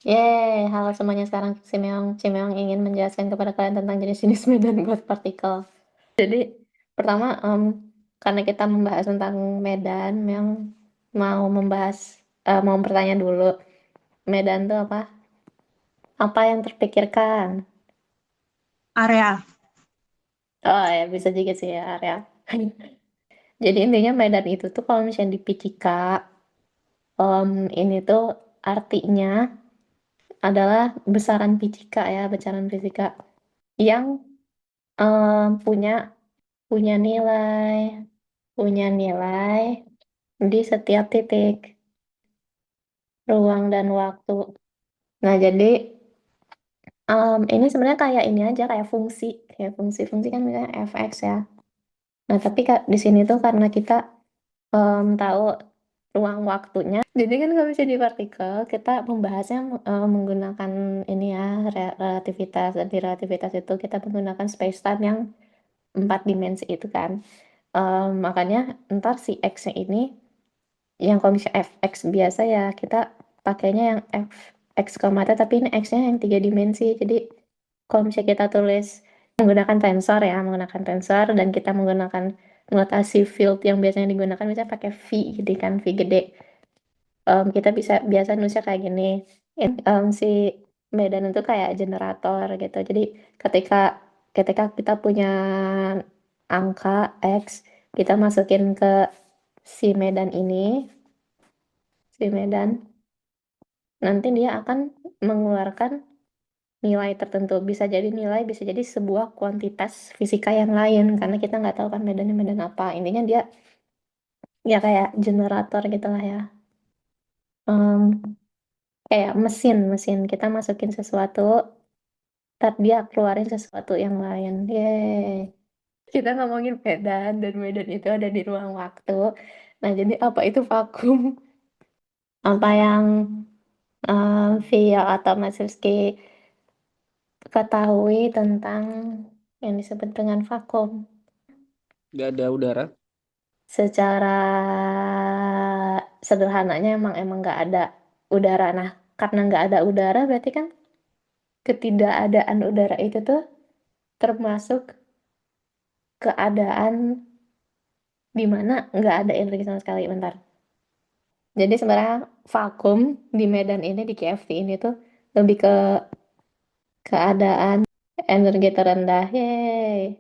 Yeay, halo semuanya. Sekarang Cimeong ingin menjelaskan kepada kalian tentang jenis-jenis medan buat partikel. Jadi, pertama, karena kita membahas tentang medan, yang mau bertanya dulu, medan itu apa? Apa yang terpikirkan? Area. Oh ya, bisa juga sih ya, area. Jadi intinya medan itu tuh kalau misalnya di fisika, ini tuh artinya adalah besaran fisika ya, besaran fisika yang punya punya nilai punya nilai di setiap titik ruang dan waktu. Nah, jadi ini sebenarnya kayak ini aja kayak fungsi kan misalnya fx ya. Nah, tapi Kak, di sini tuh karena kita tahu ruang waktunya, jadi kan kalau misalnya di partikel kita membahasnya menggunakan ini ya, relativitas. Dan di relativitas itu kita menggunakan space time yang 4 dimensi itu kan. Makanya ntar si X-nya ini, yang kalau misalnya fx biasa ya kita pakainya yang x komata, tapi ini x-nya yang 3 dimensi. Jadi kalau misalnya kita tulis menggunakan tensor dan kita menggunakan notasi field yang biasanya digunakan, misalnya pakai V gitu kan, V gede. Kita bisa biasa nulisnya kayak gini. Si medan itu kayak generator gitu. Jadi ketika ketika kita punya angka X, kita masukin ke si medan ini, si medan, nanti dia akan mengeluarkan nilai tertentu. Bisa jadi nilai, bisa jadi sebuah kuantitas fisika yang lain, karena kita nggak tahu kan medannya medan apa. Intinya dia ya kayak generator gitu lah ya. Em, Kayak mesin kita masukin sesuatu, ntar dia keluarin sesuatu yang lain. Yeay. Kita ngomongin medan, dan medan itu ada di ruang waktu. Nah, jadi apa itu vakum? Apa yang Via atau Masuski ketahui tentang yang disebut dengan vakum? Nggak ada udara. Secara sederhananya emang nggak ada udara. Nah, karena nggak ada udara, berarti kan ketidakadaan udara itu tuh termasuk keadaan di mana nggak ada energi sama sekali. Bentar. Jadi sebenarnya vakum di medan ini, di KFT ini tuh lebih ke keadaan energi terendah, yeay,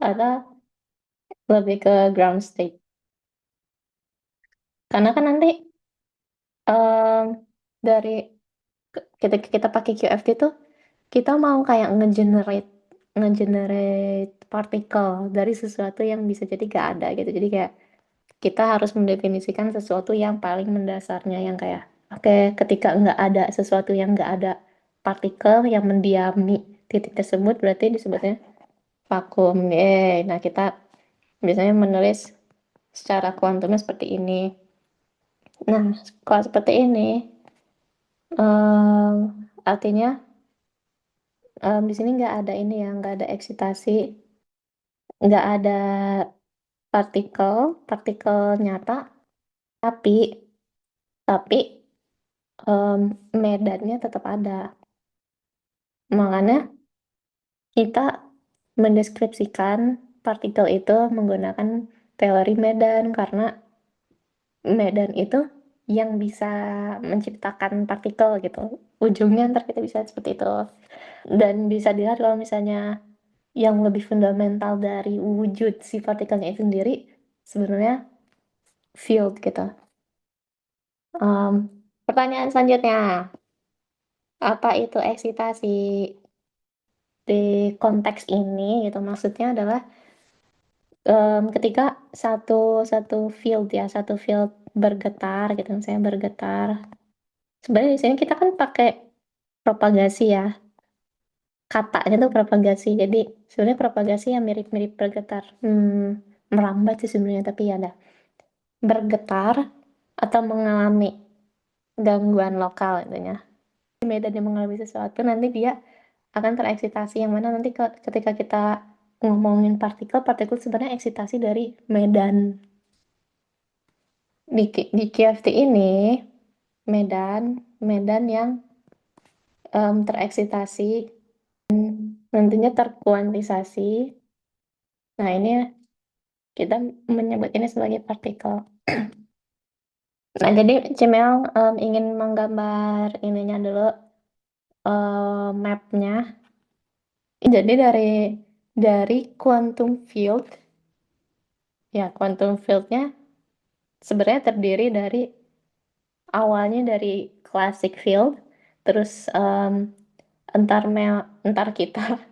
atau lebih ke ground state. Karena kan nanti em, dari ketika kita pakai QFT tuh, kita mau kayak ngegenerate partikel dari sesuatu yang bisa jadi gak ada gitu. Jadi kayak kita harus mendefinisikan sesuatu yang paling mendasarnya, yang kayak oke, ketika nggak ada sesuatu yang nggak ada partikel yang mendiami titik tersebut, berarti disebutnya vakum. Yeay. Nah, kita biasanya menulis secara kuantumnya seperti ini. Nah, kalau seperti ini, artinya di sini nggak ada ini ya, nggak ada eksitasi, nggak ada partikel, partikel nyata, tapi tapi medannya tetap ada. Makanya kita mendeskripsikan partikel itu menggunakan teori medan, karena medan itu yang bisa menciptakan partikel gitu. Ujungnya ntar kita bisa seperti itu. Dan bisa dilihat kalau misalnya yang lebih fundamental dari wujud si partikelnya itu sendiri sebenarnya field gitu. Em, Pertanyaan selanjutnya, apa itu eksitasi? Di konteks ini gitu, maksudnya adalah ketika satu satu field bergetar gitu, misalnya bergetar. Sebenarnya di sini kita kan pakai propagasi ya, katanya tuh propagasi. Jadi sebenarnya propagasi yang mirip-mirip bergetar, merambat sih sebenarnya, tapi ya ada bergetar atau mengalami gangguan lokal intinya. Di medan yang mengalami sesuatu, nanti dia akan tereksitasi, yang mana nanti ketika kita ngomongin partikel sebenarnya eksitasi dari medan. Di KFT ini, medan medan yang tereksitasi, nantinya terkuantisasi. Nah, ini kita menyebut ini sebagai partikel. Nah, jadi Cimel ingin menggambar ininya dulu, mapnya. Jadi dari quantum field, ya quantum fieldnya sebenarnya terdiri dari awalnya dari classic field, terus entar kita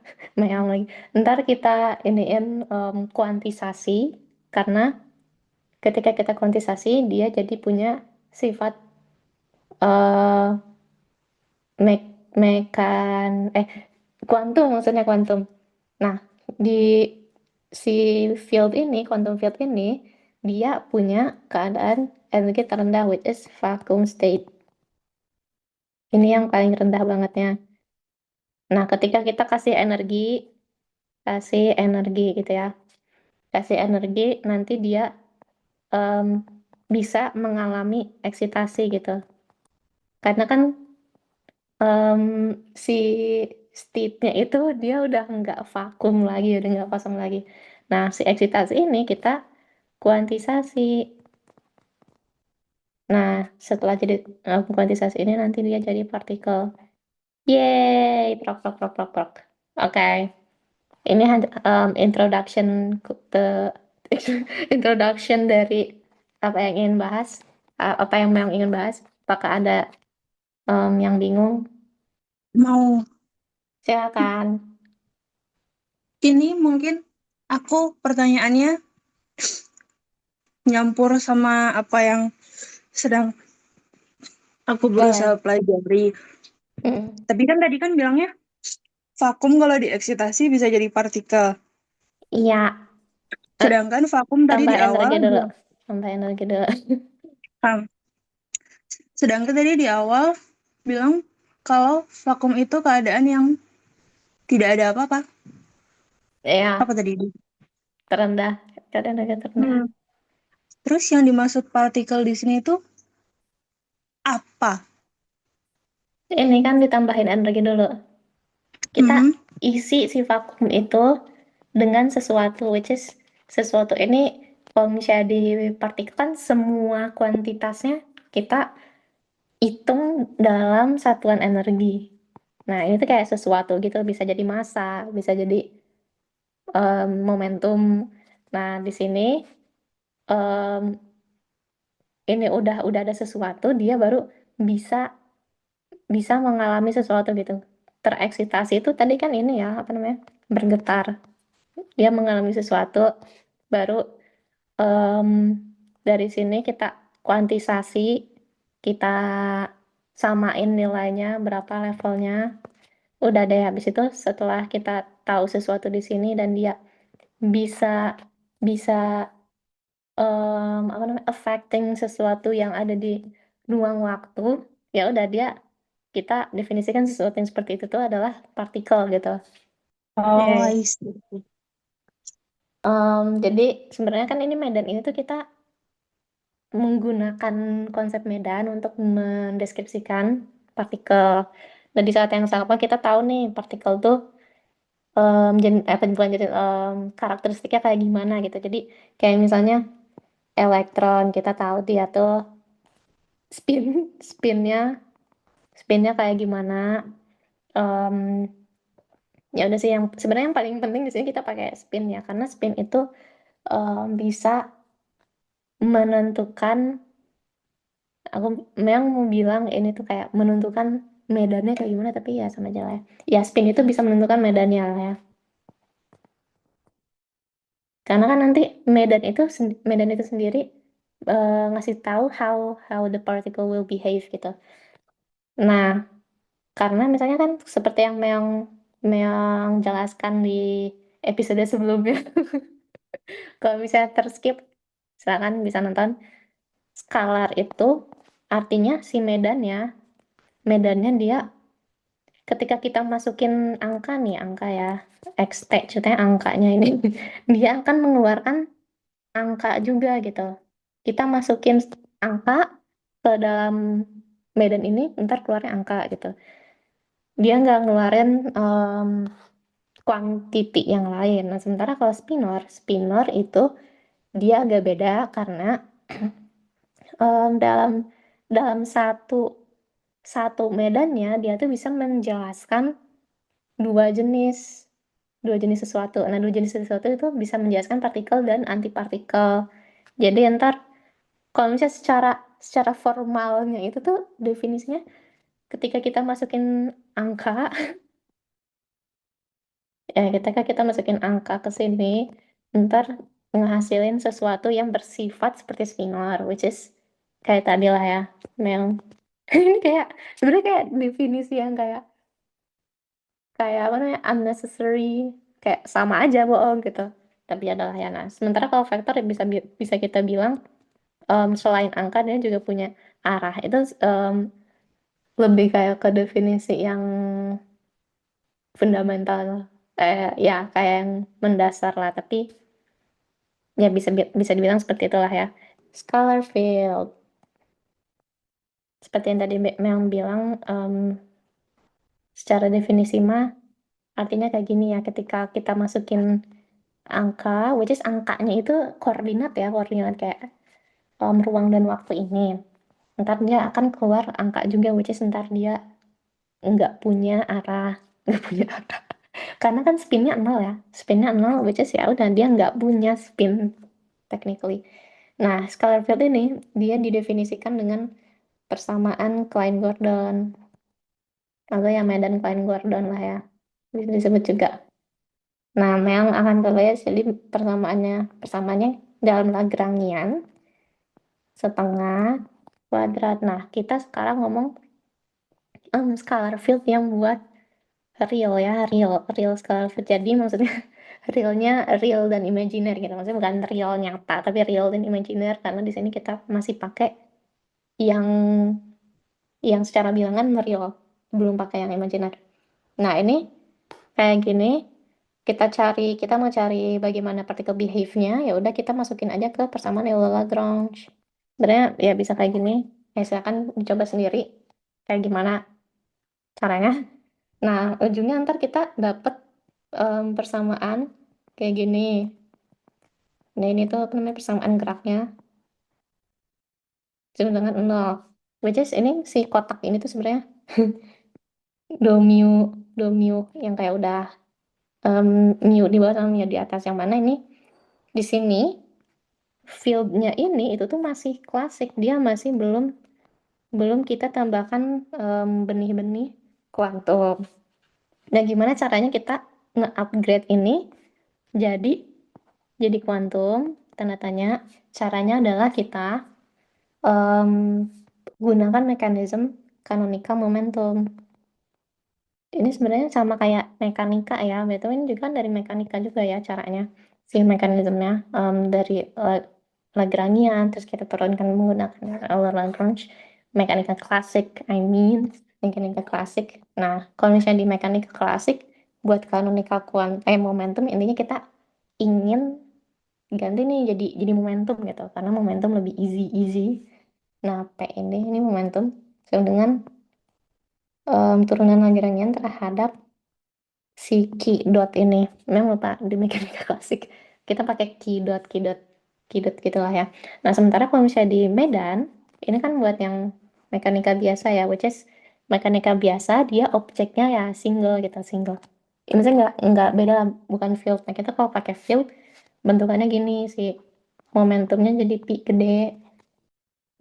meong lagi, entar kita iniin kuantisasi karena ketika kita kuantisasi dia jadi punya sifat eh mek mekan kuantum, maksudnya kuantum. Nah, di si field ini, quantum field ini, dia punya keadaan energi terendah, which is vacuum state. Ini yang paling rendah bangetnya. Nah, ketika kita kasih energi gitu ya, kasih energi, nanti dia em, bisa mengalami eksitasi gitu. Karena kan em, si state-nya itu dia udah nggak vakum lagi, udah nggak kosong lagi. Nah, si eksitasi ini kita kuantisasi. Nah, setelah jadi kuantisasi ini nanti dia jadi partikel. Yeay, prok prok prok prok prok. Oke, ini introduction introduction dari apa yang ingin bahas, apa yang memang ingin bahas. Apakah ada yang bingung? Mau Silakan. ini mungkin aku pertanyaannya nyampur sama apa yang sedang aku Boleh. berusaha pelajari. Mm. Tapi kan tadi kan bilangnya vakum kalau dieksitasi bisa jadi partikel. Iya, eh, Sedangkan vakum tadi tambah di awal energi dulu. bilang, Tambah energi dulu. ah, sedangkan tadi di awal bilang kalau vakum itu keadaan yang tidak ada apa-apa. Ya, Apa tadi? terendah. Keadaan energi terendah. Hmm. Terus yang dimaksud partikel di sini itu apa? Ini kan ditambahin energi dulu. Kita Mhm. isi si vakum itu dengan sesuatu, which is sesuatu ini kalau misalnya di partikel kan semua kuantitasnya kita hitung dalam satuan energi. Nah, ini tuh kayak sesuatu gitu, bisa jadi massa, bisa jadi momentum. Nah, di sini em, ini udah ada sesuatu, dia baru bisa bisa mengalami sesuatu gitu. Tereksitasi itu tadi kan ini ya, apa namanya? Bergetar. Dia mengalami sesuatu, baru em, dari sini kita kuantisasi, kita samain nilainya berapa levelnya. Udah deh, habis itu setelah kita tahu sesuatu di sini dan dia bisa bisa apa namanya affecting sesuatu yang ada di ruang waktu, ya udah dia kita definisikan sesuatu yang seperti itu tuh adalah partikel gitu. Oh, Oke. I see. Jadi sebenarnya kan ini medan ini tuh kita menggunakan konsep medan untuk mendeskripsikan partikel. Dan di saat yang sama kita tahu nih partikel tuh apa bukan jadi karakteristiknya kayak gimana gitu. Jadi kayak misalnya elektron kita tahu dia tuh spin spinnya spinnya kayak gimana. Em, ya udah sih yang sebenarnya yang paling penting di sini kita pakai spin ya karena spin itu bisa menentukan. Aku memang mau bilang ini tuh kayak menentukan medannya kayak gimana, tapi ya sama aja lah ya. Ya, spin itu bisa menentukan medannya lah ya. Karena kan nanti medan itu sendiri ngasih tahu how the particle will behave gitu. Nah, karena misalnya kan seperti yang Meong jelaskan di episode sebelumnya. Kalau misalnya terskip, silakan bisa nonton. Scalar itu artinya si medannya dia ketika kita masukin angka nih, angka ya, X T, ceritanya angkanya ini, dia akan mengeluarkan angka juga gitu. Kita masukin angka ke dalam medan ini, ntar keluarnya angka gitu. dia nggak ngeluarin quantity yang lain. Nah, sementara kalau spinor itu dia agak beda karena dalam dalam satu satu medannya dia tuh bisa menjelaskan dua jenis dua jenis sesuatu. Nah, dua jenis sesuatu itu bisa menjelaskan partikel dan antipartikel. Jadi ntar kalau misalnya secara formalnya itu tuh definisinya ketika kita masukin angka, ketika kita masukin angka ke sini, ntar ngehasilin sesuatu yang bersifat seperti scalar, which is kayak tadi lah ya, Mel. Ini kayak sebenarnya kayak definisi yang kayak kayak apa namanya unnecessary, kayak sama aja bohong gitu. Tapi adalah ya nah. Sementara kalau vektor ya bisa kita bilang selain angka dia juga punya arah. Itu lebih kayak ke definisi yang fundamental, ya kayak yang mendasar lah. Tapi ya bisa dibilang seperti itulah ya. Scalar field seperti yang tadi Mel bilang, secara definisi mah artinya kayak gini ya, ketika kita masukin angka, which is angkanya itu koordinat ya, koordinat kayak ruang dan waktu ini. Ntar dia akan keluar angka juga, which is ntar dia nggak punya arah, nggak punya arah. Karena kan spinnya nol ya, spinnya nol, which is ya udah dia nggak punya spin technically. Nah, scalar field ini dia didefinisikan dengan persamaan Klein-Gordon atau ya medan Klein-Gordon lah ya, bisa disebut juga. Nah, Mel akan terlihat jadi persamaannya dalam Lagrangian setengah kuadrat. Nah, kita sekarang ngomong scalar field yang buat real ya, real scalar field. Jadi maksudnya realnya real dan imajiner gitu. Maksudnya bukan real nyata, tapi real dan imajiner karena di sini kita masih pakai yang secara bilangan real, belum pakai yang imajiner. Nah, ini kayak gini, kita mau cari bagaimana partikel behave-nya, ya udah kita masukin aja ke persamaan Euler-Lagrange. Sebenarnya ya bisa kayak gini. Silakan dicoba sendiri kayak gimana caranya. Nah, ujungnya ntar kita dapet persamaan kayak gini. Nah, ini tuh apa namanya persamaan geraknya sama dengan nol. Which is ini si kotak ini tuh sebenarnya do mu yang kayak udah mu di bawah sama mu di atas, yang mana ini di sini fieldnya ini itu tuh masih klasik, dia masih belum belum kita tambahkan benih-benih kuantum. Dan gimana caranya kita nge-upgrade ini jadi kuantum, tanda tanya. Caranya adalah kita em, gunakan mekanisme canonical momentum. Ini sebenarnya sama kayak mekanika ya, betul, ini juga kan dari mekanika juga ya caranya, si mekanismenya dari Lagrangian, terus kita turunkan menggunakan Euler-Lagrange, mekanika klasik, mekanika klasik. Nah, kalau misalnya di mekanika klasik, buat canonical momentum, intinya kita ingin ganti nih jadi momentum gitu, karena momentum lebih easy. Nah, P ini momentum sama dengan turunan Lagrangian terhadap si key dot ini. Memang lupa di mekanika klasik. Kita pakai key dot gitulah ya. Nah, sementara kalau misalnya di Medan, ini kan buat yang mekanika biasa ya, which is mekanika biasa dia objeknya ya single gitu, single. Ini saya nggak beda lah, bukan field. Nah, kita kalau pakai field bentukannya gini sih, momentumnya jadi pi gede.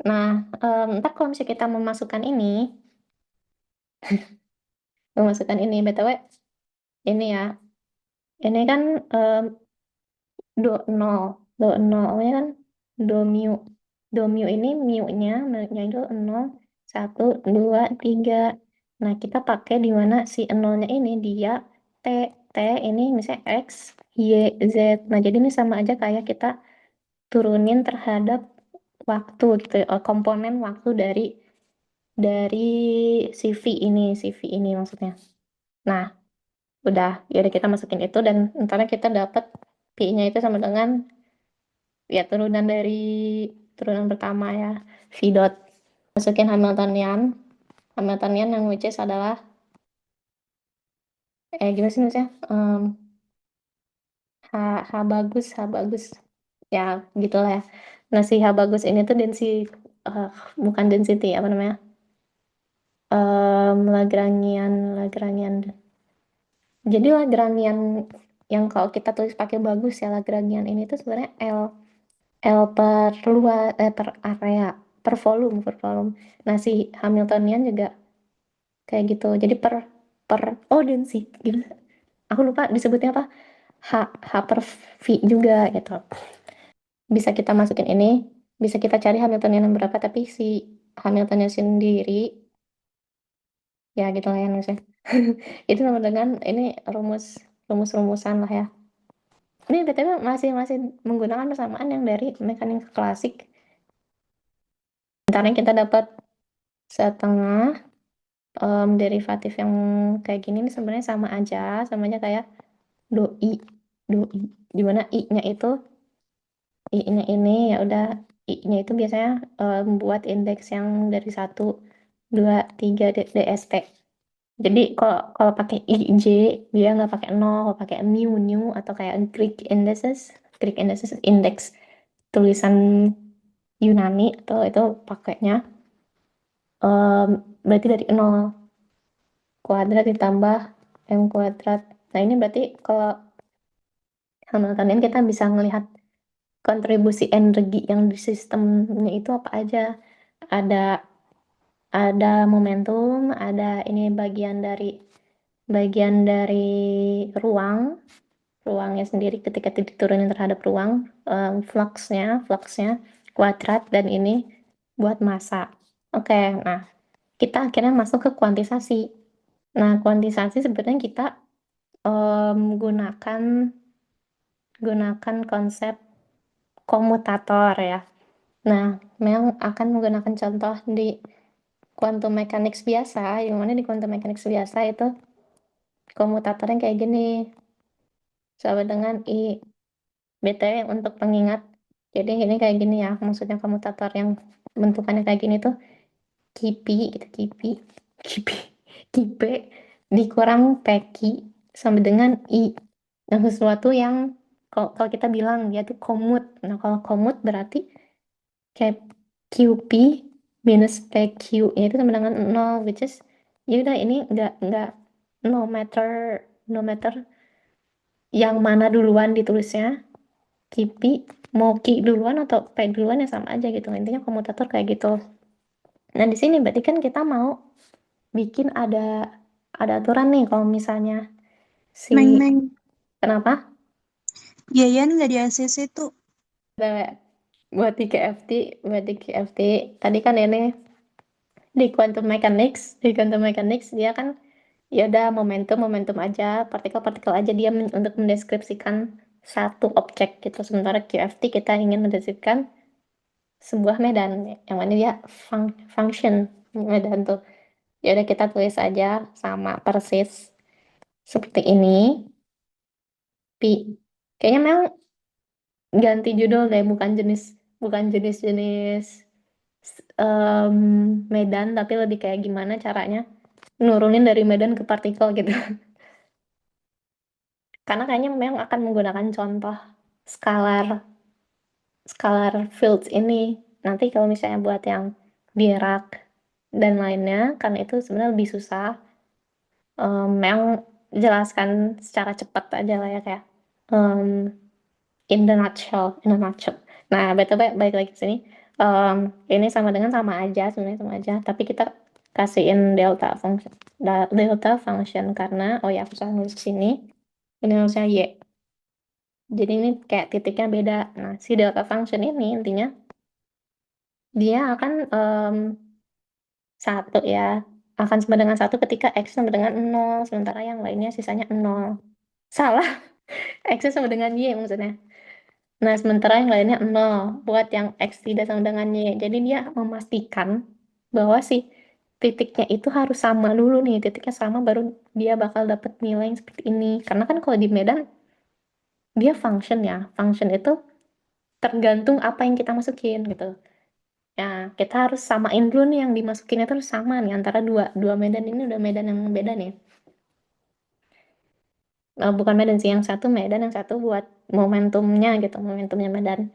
Nah, ntar kalau misalnya kita memasukkan ini, BTW, ini ya, ini kan em, do nol, ini kan do mu. Do mu ini mu-nya itu 0, 1, 2, 3. Nah, kita pakai di mana si nolnya ini dia T. T ini misalnya X, Y, Z. Nah, jadi ini sama aja kayak kita turunin terhadap waktu gitu, komponen waktu dari si V ini maksudnya. Nah, udah, ya udah kita masukin itu dan ntar kita dapat P-nya itu sama dengan ya turunan pertama ya, V dot. Masukin Hamiltonian yang which is adalah Gimana sih maksudnya? H, H bagus, H bagus. Ya, gitulah ya. Nah, si H bagus ini tuh eh, bukan density, apa namanya? Lagrangian. Jadi Lagrangian yang kalau kita tulis pakai bagus ya, Lagrangian ini tuh sebenarnya L per area, per volume. Nah, si Hamiltonian juga kayak gitu. Jadi per oh density gimana? Aku lupa disebutnya apa. H H per V juga gitu. Bisa kita masukin ini, bisa kita cari Hamiltonian yang berapa, tapi si Hamiltonian sendiri ya gitu lah ya maksudnya. Itu sama dengan ini rumus rumus-rumusan lah ya. Ini BTW masih masih menggunakan persamaan yang dari mekanik klasik. Ntar kita dapat setengah derivatif yang kayak gini nih sebenarnya sama aja kayak doi doi di mana i-nya itu i-nya ini ya udah i-nya itu biasanya buat indeks yang dari 1, 2, 3 DST. Jadi kalau kalau pakai IJ dia nggak pakai nol, kalau pakai mu atau kayak Greek indices indeks tulisan Yunani atau itu pakainya berarti dari nol kuadrat ditambah m kuadrat. Nah ini berarti kalau Hamiltonian kita bisa melihat kontribusi energi yang di sistemnya itu apa aja. Ada ada momentum, ada ini bagian dari ruang, ruangnya sendiri ketika diturunin terhadap ruang, fluxnya kuadrat dan ini buat massa. Oke, nah kita akhirnya masuk ke kuantisasi. Nah, kuantisasi sebenarnya kita gunakan gunakan konsep komutator ya. Nah, memang akan menggunakan contoh di quantum mechanics biasa, yang mana di quantum mechanics biasa itu komutatornya kayak gini, sama dengan I. BTW untuk pengingat, jadi ini kayak gini ya, maksudnya komutator yang bentukannya kayak gini tuh kipi, gitu, kipi, kipe, dikurang peki, sama dengan I. Nah, sesuatu yang, kalau kita bilang dia tuh komut, nah kalau komut berarti kayak QP minus PQ ya itu sama dengan nol, which is ya udah ini nggak no matter no matter yang mana duluan ditulisnya QP mau Q duluan atau P duluan ya sama aja gitu, intinya komutator kayak gitu. Nah di sini berarti kan kita mau bikin ada aturan nih kalau misalnya si Neng, kenapa Yayan nggak di ACC tuh. Ada- buat di KFT tadi kan ini di quantum mechanics dia kan ya udah momentum aja, partikel-partikel aja dia untuk mendeskripsikan satu objek gitu. Sementara QFT kita ingin mendeskripsikan sebuah medan yang mana dia function medan tuh. Ya udah kita tulis aja sama persis seperti ini. Pi. Kayaknya memang ganti judul deh, bukan jenis-jenis em, medan, tapi lebih kayak gimana caranya nurunin dari medan ke partikel gitu. Karena kayaknya memang akan menggunakan contoh scalar scalar fields ini. Nanti kalau misalnya buat yang Dirac dan lainnya, karena itu sebenarnya lebih susah. Yang jelaskan secara cepat aja lah ya kayak em, in the nutshell. Nah, btw balik lagi ke sini. Ini sebenarnya sama aja. Tapi kita kasihin delta function karena oh ya aku salah nulis ke sini. Ini harusnya y. Jadi ini kayak titiknya beda. Nah, si delta function ini intinya dia akan satu ya, akan sama dengan satu ketika x sama dengan nol, sementara yang lainnya sisanya nol. Salah, x sama dengan y maksudnya. Nah, sementara yang lainnya nol buat yang x tidak sama dengan y. Jadi dia memastikan bahwa si titiknya itu harus sama dulu nih, titiknya sama baru dia bakal dapat nilai yang seperti ini. Karena kan kalau di Medan dia function ya, function itu tergantung apa yang kita masukin gitu. Ya, kita harus samain dulu nih yang dimasukinnya tuh harus sama nih antara dua dua medan ini udah medan yang beda nih. bukan Medan sih, yang satu Medan, yang satu buat momentumnya gitu, momentumnya Medan.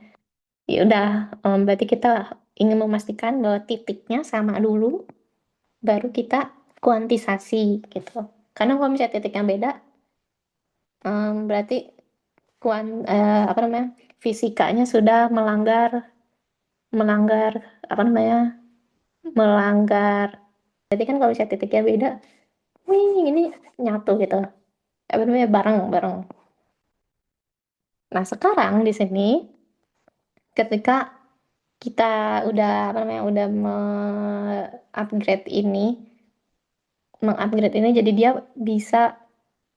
Ya udah, berarti kita ingin memastikan bahwa titiknya sama dulu, baru kita kuantisasi gitu. Karena kalau misalnya titiknya beda, berarti apa namanya, fisikanya sudah melanggar melanggar apa namanya, melanggar. Jadi kan kalau misalnya titiknya beda, wih ini nyatu gitu, apa namanya, bareng bareng. Nah sekarang di sini ketika kita udah apa namanya, udah upgrade ini mengupgrade ini jadi dia bisa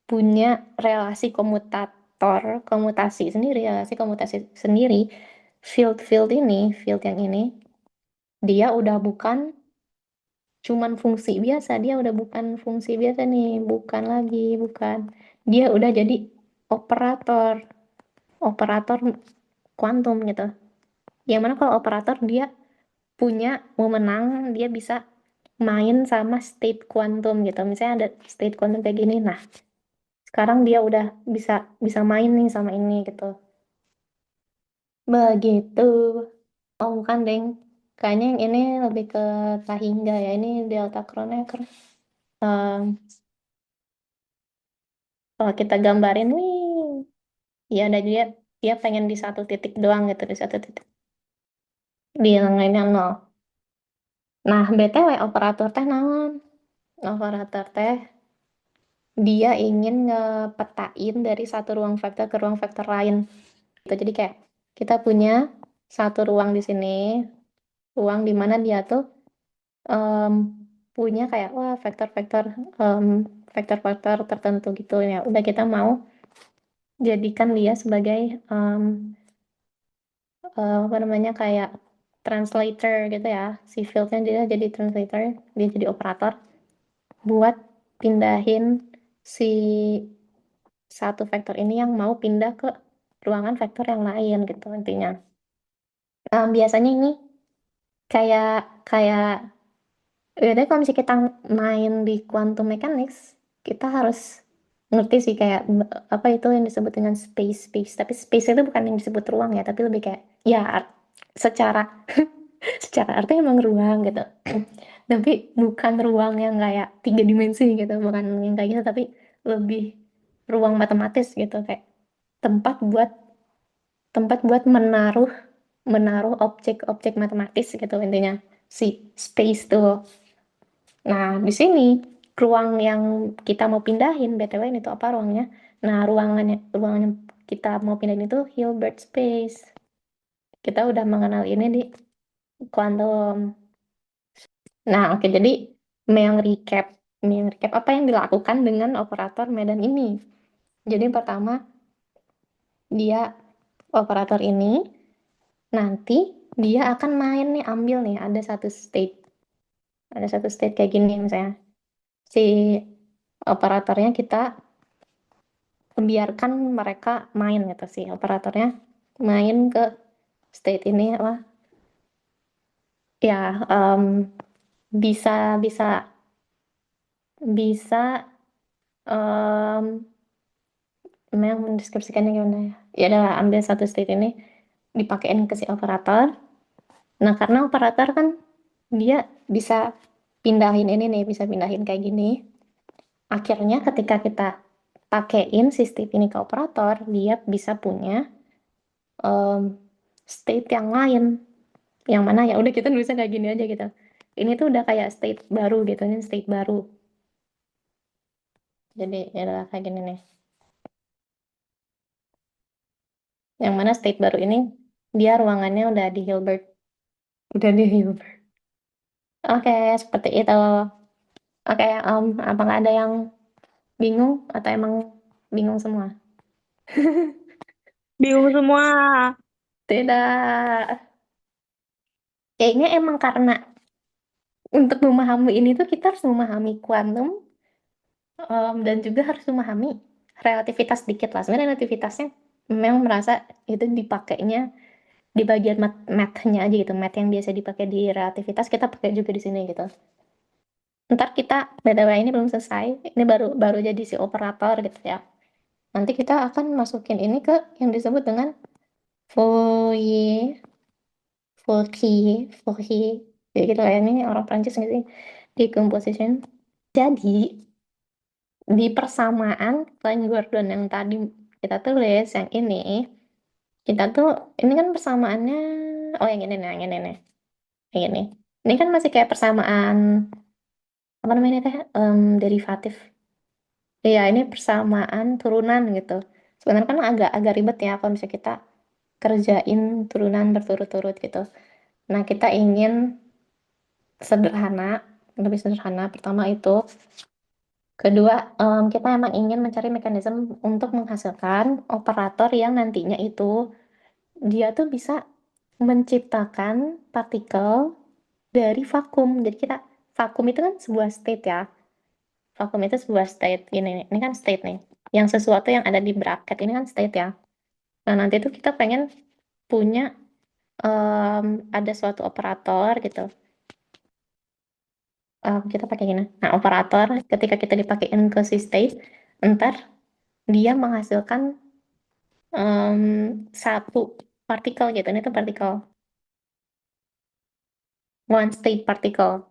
punya relasi komutasi sendiri, relasi komutasi sendiri. Field ini, field yang ini, dia udah bukan cuman fungsi biasa, dia udah bukan fungsi biasa nih, bukan lagi, bukan. Dia udah jadi operator, operator kuantum gitu. Yang mana kalau operator dia punya wewenang, dia bisa main sama state kuantum gitu. Misalnya ada state kuantum kayak gini. Nah, sekarang dia udah bisa bisa main nih sama ini gitu. Begitu. Oh, bukan, Deng. Kayaknya yang ini lebih ke Kahingga ya. Ini delta Kronecker. Em, Kalau kita gambarin, wih, ya ada dia, dia pengen di satu titik doang gitu, di satu titik. Di yang lainnya nol. Nah, BTW operator teh naon? Operator teh dia ingin ngepetain dari satu ruang vektor ke ruang vektor lain. Gitu. Jadi kayak kita punya satu ruang di sini, ruang di mana dia tuh em, punya kayak wah vektor-vektor, em, vektor-vektor tertentu gitu ya. Udah kita mau jadikan dia sebagai apa namanya, kayak translator gitu ya. Si fieldnya dia jadi translator, dia jadi operator buat pindahin si satu vektor ini yang mau pindah ke ruangan vektor yang lain gitu intinya. Biasanya ini kayak kayak ya kalau misalnya kita main di quantum mechanics, kita harus ngerti sih kayak apa itu yang disebut dengan space. Tapi space itu bukan yang disebut ruang ya, tapi lebih kayak ya secara secara arti emang ruang gitu. Tapi bukan ruang yang kayak tiga dimensi gitu, bukan yang kayak gitu, tapi lebih ruang matematis gitu, kayak tempat buat tempat buat menaruh menaruh objek-objek matematis gitu intinya, si space tuh. Nah, di sini ruang yang kita mau pindahin, BTW ini tuh apa ruangnya? Nah, ruangannya kita mau pindahin itu Hilbert space. Kita udah mengenal ini di kuantum. Nah, oke, jadi yang recap apa yang dilakukan dengan operator Medan ini. Jadi pertama, dia operator ini nanti dia akan main nih, ambil nih ada satu state kayak gini misalnya. Si operatornya kita biarkan mereka main gitu, sih operatornya main ke state ini apa ya, bisa bisa bisa em, memang mendeskripsikannya gimana ya, ya udah ambil satu state ini dipakein ke si operator. Nah karena operator kan dia bisa pindahin ini nih, bisa pindahin kayak gini, akhirnya ketika kita pakein si state ini ke operator, dia bisa punya em, state yang lain, yang mana ya udah kita nulisnya kayak gini aja gitu. Ini tuh udah kayak state baru gitu, ini state baru. Jadi ya udah kayak gini nih. Yang mana state baru ini dia ruangannya udah di Hilbert, udah di Hilbert. Oke, seperti itu. Oke, apakah ada yang bingung atau emang bingung semua? Bingung semua. Tidak. Kayaknya emang karena untuk memahami ini tuh kita harus memahami kuantum, dan juga harus memahami relativitas dikit lah. Sebenarnya relativitasnya memang merasa itu dipakainya di bagian math-nya aja gitu. Math yang biasa dipakai di relativitas kita pakai juga di sini gitu. Ntar kita, BTW ini belum selesai. Ini baru baru jadi si operator gitu ya. Nanti kita akan masukin ini ke yang disebut dengan Fourier, Fourier. Jadi gitu ya, ini orang Prancis nggak sih? Decomposition. Jadi di persamaan Klein Gordon yang tadi kita tulis, yang ini, kita tuh, ini kan persamaannya, oh yang ini nih, yang ini nih, yang ini. Ini kan masih kayak persamaan, apa namanya teh, derivatif. Iya, ini persamaan turunan gitu. Sebenarnya kan agak ribet ya kalau misalnya kita kerjain turunan berturut-turut gitu. Nah, kita ingin sederhana, lebih sederhana. Pertama itu, kedua, kita emang ingin mencari mekanisme untuk menghasilkan operator yang nantinya itu dia tuh bisa menciptakan partikel dari vakum. Jadi kita vakum itu kan sebuah state ya. Vakum itu sebuah state gini nih. Ini kan state nih. Yang sesuatu yang ada di bracket ini kan state ya. Nah, nanti tuh kita pengen punya ada suatu operator gitu. Kita pakai gini. Nah, operator ketika kita dipakein ke si state, ntar dia menghasilkan satu partikel gitu. Ini tuh partikel, one state particle.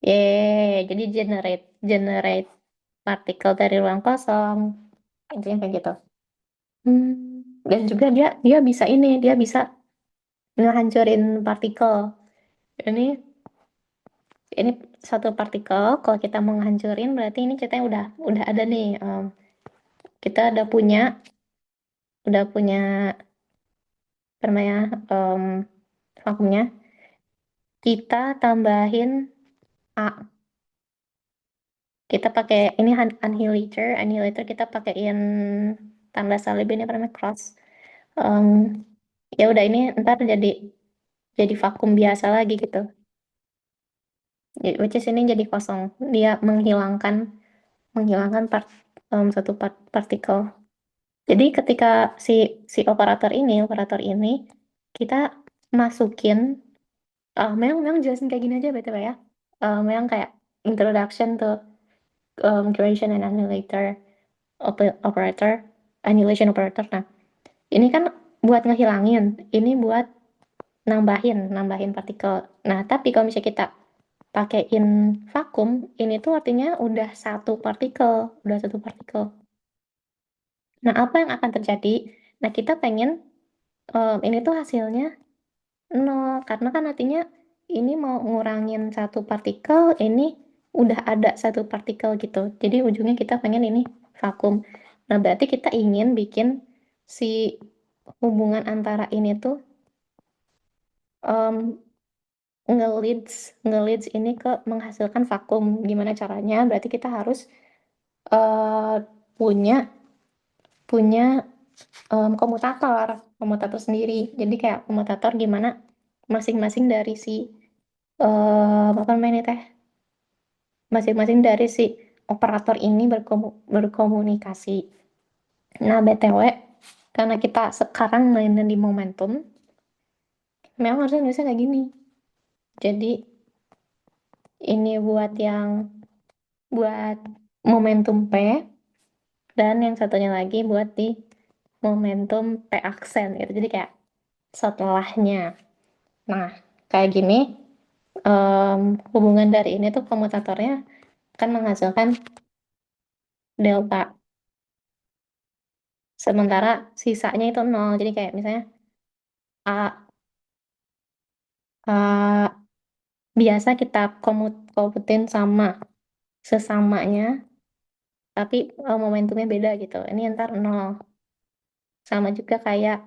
Jadi generate generate partikel dari ruang kosong. Intinya kayak gitu. Hmm, dan juga dia dia bisa ini, dia bisa ngehancurin partikel. Ini ini satu partikel, kalau kita mau ngehancurin berarti ini ceritanya udah ada nih. Kita udah punya apa namanya, vakumnya. Kita tambahin A. Kita pakai ini annihilator kita pakein tanda salib ini apa namanya, cross. Em, ya udah ini ntar jadi vakum biasa lagi gitu. Which is ini jadi kosong. Dia menghilangkan menghilangkan satu partikel. Jadi ketika si si operator ini kita masukin, memang memang jelasin kayak gini aja btw ya. Memang kayak introduction to creation and operator, annihilation operator. Nah, ini kan buat ngehilangin, ini buat nambahin partikel. Nah, tapi kalau misalnya kita pakein vakum, ini tuh artinya udah satu partikel. Nah, apa yang akan terjadi? Nah, kita pengen ini tuh hasilnya nol, karena kan artinya ini mau ngurangin satu partikel, ini udah ada satu partikel gitu. Jadi ujungnya kita pengen ini vakum. Nah, berarti kita ingin bikin si hubungan antara ini tuh um, ngeleads ini ke menghasilkan vakum. Gimana caranya? Berarti kita harus uh, punya punya komutator sendiri. Jadi kayak komutator gimana masing-masing dari si apa namanya teh, masing-masing dari si operator ini berkomunikasi. Nah, BTW, karena kita sekarang mainnya di momentum, memang harusnya nulisnya kayak gini. Jadi ini buat momentum P, dan yang satunya lagi buat di momentum P aksen gitu. Jadi kayak setelahnya. Nah, kayak gini, hubungan dari ini tuh komutatornya akan menghasilkan delta. Sementara sisanya itu nol. Jadi kayak misalnya A, A biasa kita komutin sama sesamanya, tapi momentumnya beda gitu. Ini ntar nol. Sama juga kayak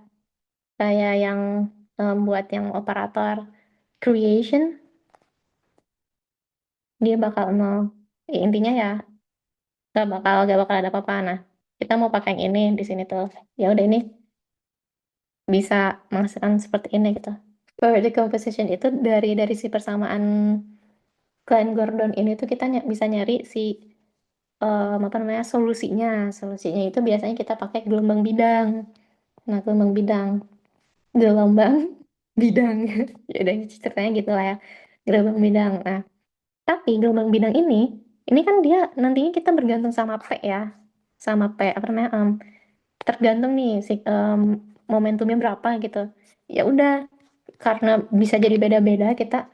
kayak yang buat yang operator creation, dia bakal nol. Intinya ya gak bakal ada apa-apa. Nah, kita mau pakai yang ini di sini tuh. Ya udah ini bisa menghasilkan seperti ini gitu. Power decomposition itu dari si persamaan Klein Gordon ini tuh kita bisa nyari si apa namanya, solusinya. Solusinya itu biasanya kita pakai gelombang bidang. Nah, gelombang bidang. Ya udah ceritanya gitu lah ya. Gelombang bidang. Nah, tapi gelombang bidang ini kan dia nantinya kita bergantung sama P ya. sama P apa namanya tergantung nih si momentumnya berapa gitu. Ya udah karena bisa jadi beda-beda kita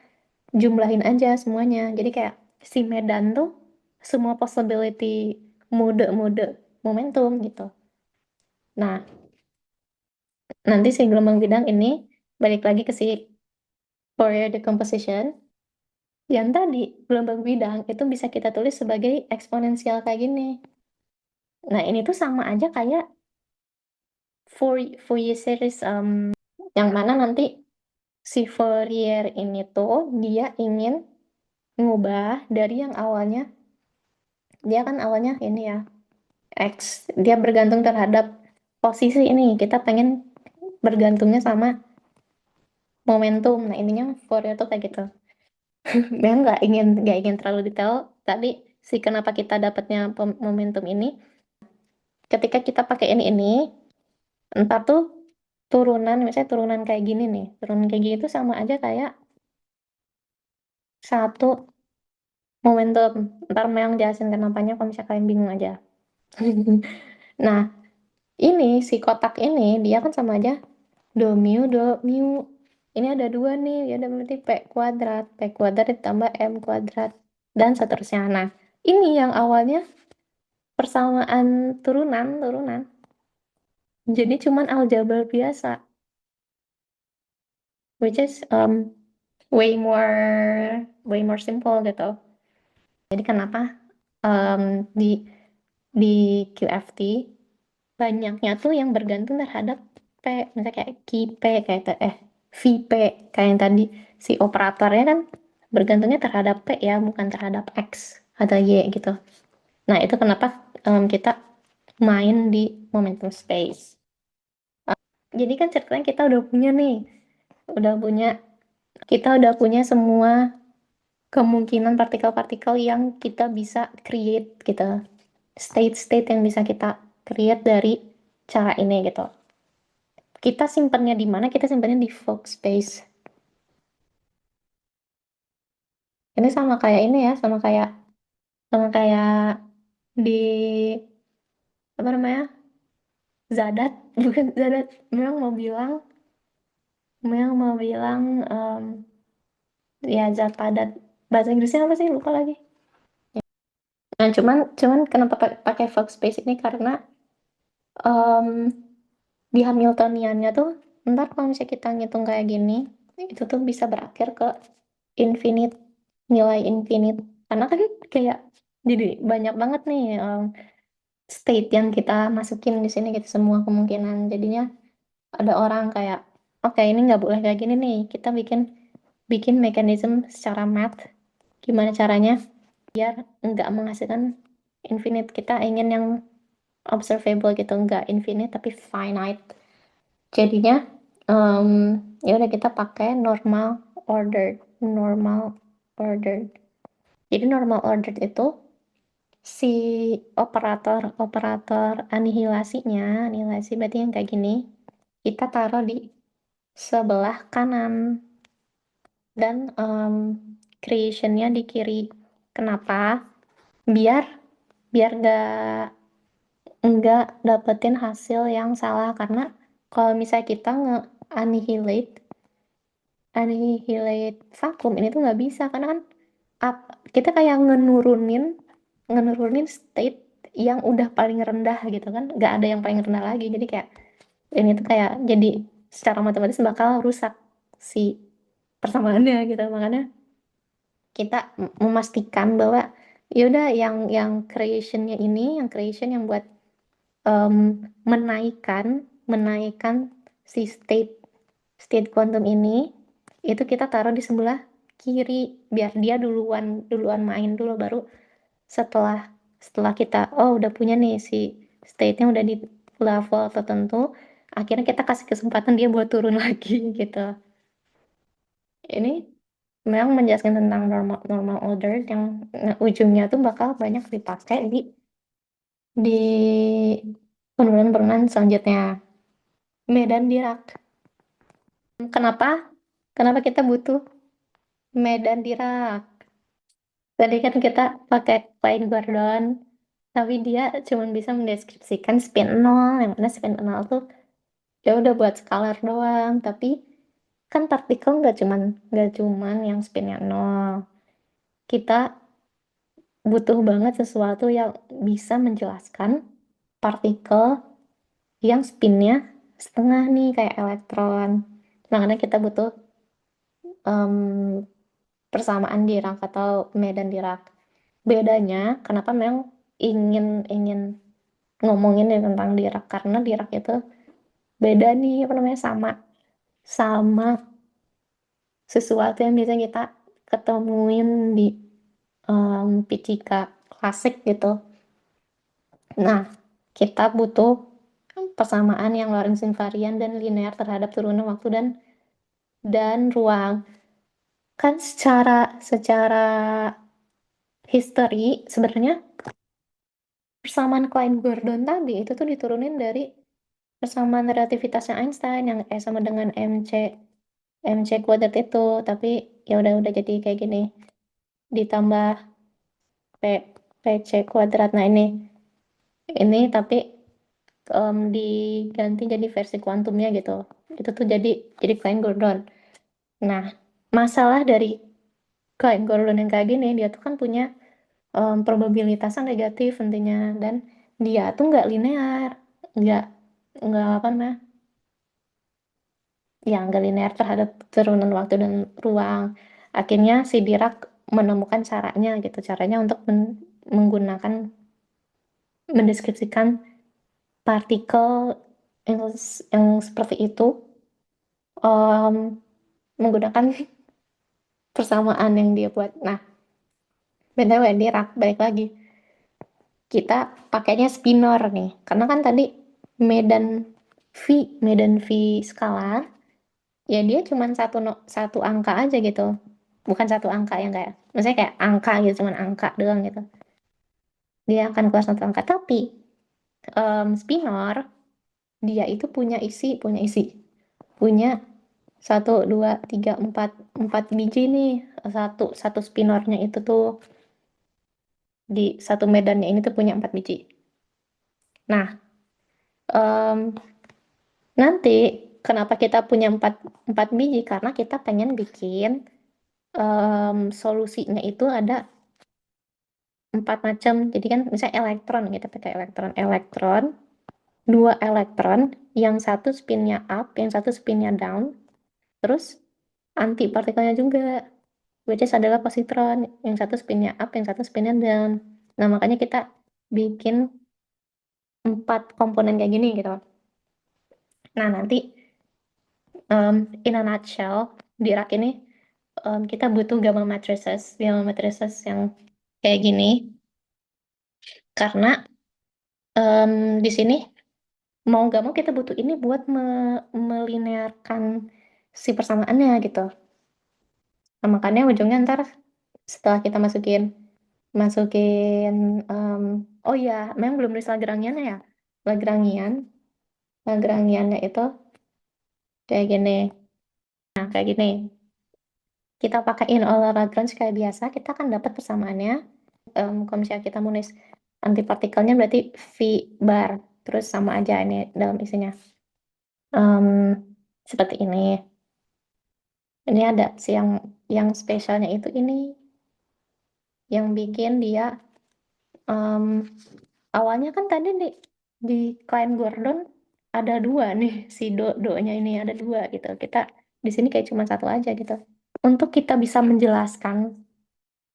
jumlahin aja semuanya. Jadi kayak si Medan tuh semua possibility mode-mode momentum gitu. Nah, nanti si gelombang bidang ini balik lagi ke si Fourier decomposition. Yang tadi gelombang bidang itu bisa kita tulis sebagai eksponensial kayak gini. Nah, ini tuh sama aja kayak Fourier series yang mana nanti si Fourier ini tuh dia ingin ngubah dari yang awalnya dia kan awalnya ini ya X, dia bergantung terhadap posisi ini, kita pengen bergantungnya sama momentum. Nah, ininya Fourier tuh kayak gitu. Memang nggak ingin terlalu detail, tapi si kenapa kita dapatnya momentum ini, ketika kita pakai ini, entar tuh turunan, misalnya turunan kayak gini nih, turunan kayak gini tuh sama aja kayak satu momentum. Ntar Meong jelasin kenapanya kalau misalnya kalian bingung aja. Nah, ini si kotak ini dia kan sama aja do mu. Ini ada dua nih, ya udah berarti p kuadrat ditambah m kuadrat dan seterusnya. Nah, ini yang awalnya persamaan turunan, jadi cuman aljabar biasa, which is way more simple gitu. Jadi kenapa di QFT banyaknya tuh yang bergantung terhadap P, misalnya kayak KP, VP, kayak yang tadi si operatornya kan bergantungnya terhadap P ya, bukan terhadap X atau Y gitu. Nah, itu kenapa kita main di momentum space. Jadi kan ceritanya kita udah punya nih, udah punya kita udah punya semua kemungkinan partikel-partikel yang kita bisa create gitu. State-state yang bisa kita create dari cara ini gitu. Kita simpennya di mana? Kita simpennya di Fock space. Ini sama kayak ini ya, sama kayak di apa namanya? Zadat, bukan Zadat. Memang mau bilang ya zat padat. Bahasa Inggrisnya apa sih? Lupa lagi. Nah, cuman kenapa pakai Fock space ini karena em, di Hamiltoniannya tuh ntar kalau misalnya kita ngitung kayak gini, itu tuh bisa berakhir ke infinite, nilai infinite. Karena kan kayak jadi banyak banget nih state yang kita masukin di sini gitu, semua kemungkinan. Jadinya ada orang kayak, oke ini nggak boleh kayak gini nih. Kita bikin bikin mekanisme secara math. Gimana caranya biar nggak menghasilkan infinite. Kita ingin yang observable gitu, nggak infinite tapi finite. Jadinya ya udah kita pakai normal ordered. Jadi normal ordered itu si operator anihilasi berarti yang kayak gini, kita taruh di sebelah kanan dan creationnya di kiri. Kenapa? Biar biar nggak dapetin hasil yang salah, karena kalau misalnya kita nge-annihilate annihilate vakum ini tuh nggak bisa, karena kan kita kayak ngenurunin state yang udah paling rendah gitu kan, nggak ada yang paling rendah lagi. Jadi kayak ini tuh kayak jadi secara matematis bakal rusak si persamaannya gitu. Makanya kita memastikan bahwa yaudah yang creation yang buat menaikkan si state quantum ini, itu kita taruh di sebelah kiri biar dia duluan duluan main dulu, baru setelah setelah kita udah punya nih si state-nya udah di level tertentu, akhirnya kita kasih kesempatan dia buat turun lagi gitu. Ini memang menjelaskan tentang normal normal order yang ujungnya tuh bakal banyak dipakai di penurunan-penurunan selanjutnya. Medan Dirac. Kenapa? Kenapa kita butuh medan Dirac? Tadi kan kita pakai Klein Gordon, Tapi dia cuma bisa mendeskripsikan spin nol, yang mana spin nol tuh ya udah buat scalar doang. Tapi kan partikel nggak cuman yang spinnya nol. Kita butuh banget sesuatu yang bisa menjelaskan partikel yang spinnya setengah nih kayak elektron. Makanya kita butuh em, persamaan Dirac atau medan Dirac. Bedanya, kenapa memang ingin ingin ngomongin ya tentang Dirac, karena Dirac itu beda nih apa namanya, sama sama sesuatu yang bisa kita ketemuin di fisika klasik gitu. Nah, kita butuh persamaan yang Lorentz invariant dan linear terhadap turunan waktu dan ruang. Kan secara secara history sebenarnya persamaan Klein-Gordon tadi itu tuh diturunin dari persamaan relativitasnya Einstein yang sama dengan mc kuadrat itu, tapi ya udah jadi kayak gini ditambah p pc kuadrat. Nah ini tapi diganti jadi versi kuantumnya gitu, itu tuh jadi Klein-Gordon. Nah, masalah dari Klein-Gordon yang kayak gini, dia tuh kan punya probabilitasnya negatif intinya, dan dia tuh nggak linear, nggak nggak apa namanya, ya nggak linear terhadap turunan waktu dan ruang. Akhirnya si Dirac menemukan caranya untuk menggunakan mendeskripsikan partikel yang yang seperti itu, em, menggunakan persamaan yang dia buat. Nah, BTW Dirac balik lagi, kita pakainya spinor nih, karena kan tadi medan V medan V skalar ya dia cuma satu angka aja gitu, bukan satu angka yang kayak maksudnya kayak angka gitu, cuman angka doang gitu, dia akan keluar satu angka. Tapi spinor dia itu punya satu dua tiga empat empat biji nih, satu satu spinornya itu tuh di satu medannya ini tuh punya 4 biji. Nah, em, nanti kenapa kita punya empat biji, karena kita pengen bikin solusinya itu ada 4 macam. Jadi kan misalnya elektron, kita pakai elektron, 2 elektron, yang satu spinnya up, yang satu spinnya down, terus anti partikelnya juga, which is adalah positron, yang satu spinnya up, yang satu spinnya down. Nah, makanya kita bikin 4 komponen kayak gini gitu. Nah, nanti in a nutshell, di rak ini kita butuh gamma matrices yang kayak gini, karena di sini mau nggak mau kita butuh ini buat melinearkan si persamaannya gitu. Nah, makanya ujungnya ntar setelah kita masukin masukin em, oh ya, memang belum nulis Lagrangiannya ya. Lagrangian, Lagrangiannya itu kayak gini. Nah, kayak gini. Kita pakaiin Euler Lagrange kayak biasa, kita akan dapat persamaannya. Kalau misalnya kita nulis antipartikelnya berarti V bar, terus sama aja ini dalam isinya. Em, seperti ini. Ini ada si yang spesialnya itu ini yang bikin dia em, awalnya kan tadi di Klein Gordon ada dua nih, si do-nya ini ada dua gitu. Kita di sini kayak cuma satu aja gitu. Untuk kita bisa menjelaskan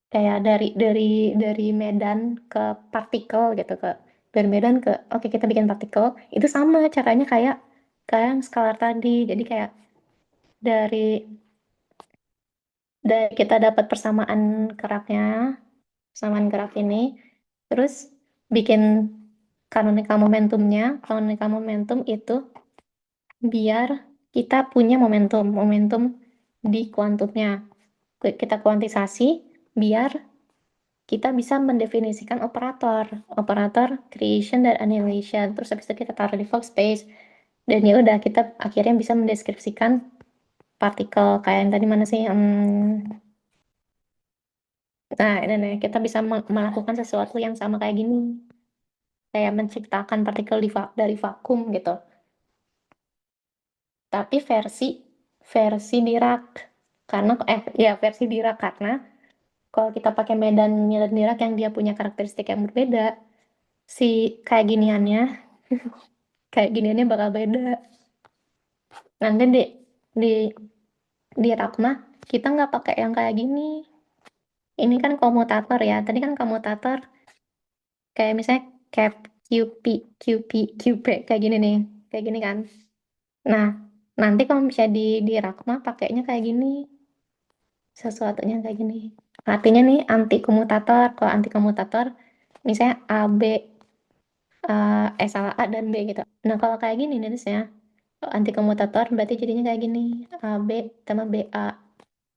kayak dari medan ke partikel gitu, dari medan ke oke kita bikin partikel, itu sama caranya kayak kayak yang skalar tadi. Jadi kayak dari dari kita dapat persamaan gerak ini, terus bikin canonical momentum itu biar kita punya momentum di kuantumnya. Kita kuantisasi biar kita bisa mendefinisikan operator creation dan annihilation. Terus habis itu kita taruh di Fock space, dan ya udah kita akhirnya bisa mendeskripsikan partikel kayak yang tadi mana sih? Nah, ini nih, kita bisa melakukan sesuatu yang sama kayak gini. kayak menciptakan partikel dari vakum gitu. Tapi versi Dirac. Karena ya versi Dirac karena kalau kita pakai medan Dirac yang dia punya karakteristik yang berbeda, si kayak giniannya, kayak giniannya bakal beda. Nanti di di Rakma kita nggak pakai yang kayak gini. Ini kan komutator ya. Tadi kan komutator kayak misalnya cap, QP, QP, QP kayak gini nih. Kayak gini kan. Nah, nanti kalau misalnya di Rakma pakainya kayak gini. Sesuatunya kayak gini. Artinya nih anti komutator. Kalau anti komutator misalnya AB, salah A dan B gitu. Nah, kalau kayak gini nulisnya anti komutator berarti jadinya kayak gini. AB tambah BA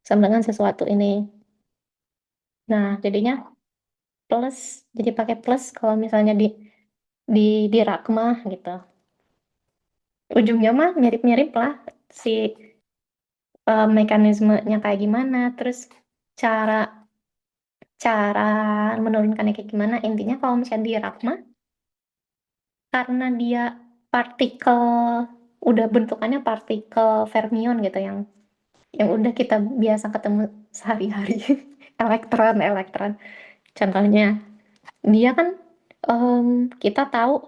sama dengan sesuatu ini. Nah, jadinya plus, jadi pakai plus kalau misalnya di di rakma gitu. Ujungnya mah mirip-mirip lah si mekanismenya kayak gimana, terus cara cara menurunkannya kayak gimana. Intinya kalau misalnya di rakma karena dia partikel udah bentukannya partikel fermion gitu yang udah kita biasa ketemu sehari-hari. Elektron elektron contohnya dia kan kita tahu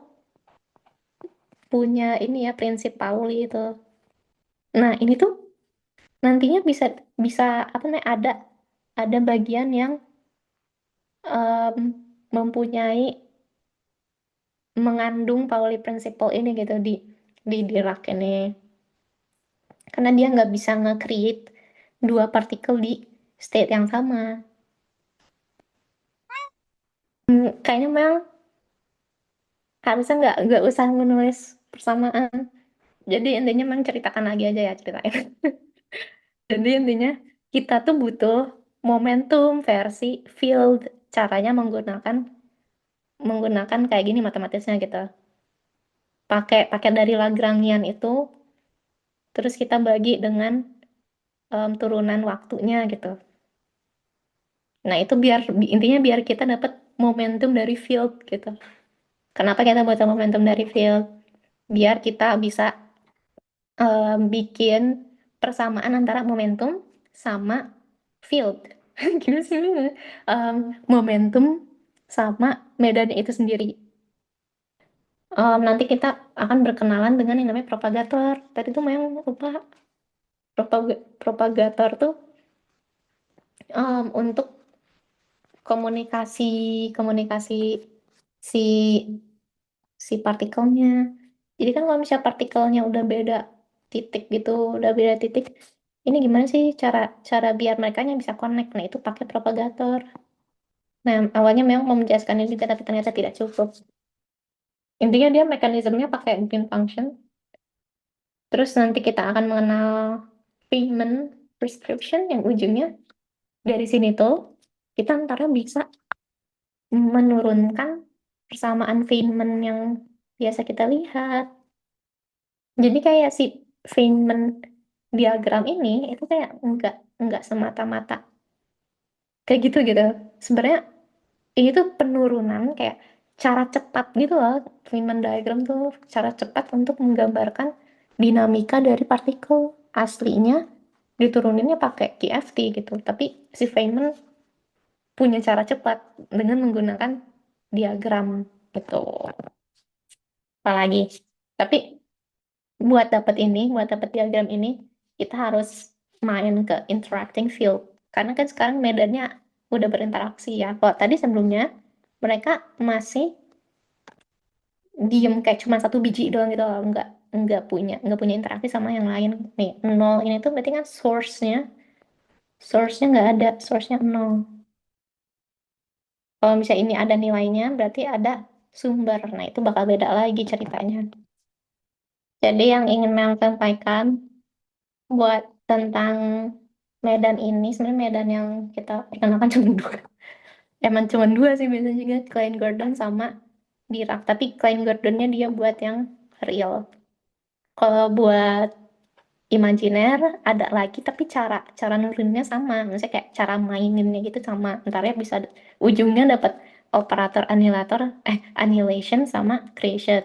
punya ini ya prinsip Pauli itu. Nah, ini tuh nantinya bisa bisa apa namanya ada bagian yang em, mempunyai mengandung Pauli principle ini gitu di Dirac ini. Karena dia nggak bisa nge-create dua partikel di state yang sama. Kayaknya memang harusnya nggak usah menulis persamaan. Jadi intinya memang ceritakan lagi aja ya ceritain. Jadi intinya kita tuh butuh momentum versi field. Caranya menggunakan kayak gini matematisnya gitu. Pakai pakai dari Lagrangian itu, terus kita bagi dengan turunan waktunya gitu. Nah itu intinya biar kita dapat momentum dari field gitu. Kenapa kita butuh momentum dari field? Biar kita bisa bikin persamaan antara momentum sama field. Gimana sih? Momentum sama medan itu sendiri. Nanti kita akan berkenalan dengan yang namanya propagator. Tadi tuh memang lupa propagator tuh untuk komunikasi komunikasi si si partikelnya. Jadi kan kalau misalnya partikelnya udah beda titik gitu, udah beda titik, ini gimana sih cara cara biar mereka bisa connect? Nah itu pakai propagator. Nah awalnya memang mau menjelaskan ini juga, tapi ternyata tidak cukup. Intinya dia mekanismenya pakai Green function. Terus nanti kita akan mengenal Feynman prescription yang ujungnya dari sini tuh kita antara bisa menurunkan persamaan Feynman yang biasa kita lihat. Jadi kayak si Feynman diagram ini itu kayak enggak semata-mata kayak gitu gitu. Sebenarnya ini tuh penurunan kayak cara cepat gitu loh. Feynman diagram tuh cara cepat untuk menggambarkan dinamika dari partikel aslinya dituruninnya pakai QFT gitu. Tapi si Feynman punya cara cepat dengan menggunakan diagram gitu. Apalagi. Tapi buat dapat diagram ini, kita harus main ke interacting field. Karena kan sekarang medannya udah berinteraksi ya. Kalau tadi sebelumnya mereka masih diem kayak cuma satu biji doang gitu loh. Nggak punya interaksi sama yang lain. Nih, nol ini tuh berarti kan source-nya nggak ada, source-nya nol. Kalau misalnya ini ada nilainya, berarti ada sumber. Nah, itu bakal beda lagi ceritanya. Jadi yang ingin Mel sampaikan buat tentang medan ini, sebenarnya medan yang kita perkenalkan cuma dua. Emang cuma dua sih biasanya juga, Klein Gordon sama Dirac. Tapi Klein Gordonnya dia buat yang real. Kalau buat imajiner ada lagi, tapi cara cara nuruninnya sama. Misalnya kayak cara maininnya gitu sama. Ntar ya bisa ujungnya dapat operator annihilation sama creation.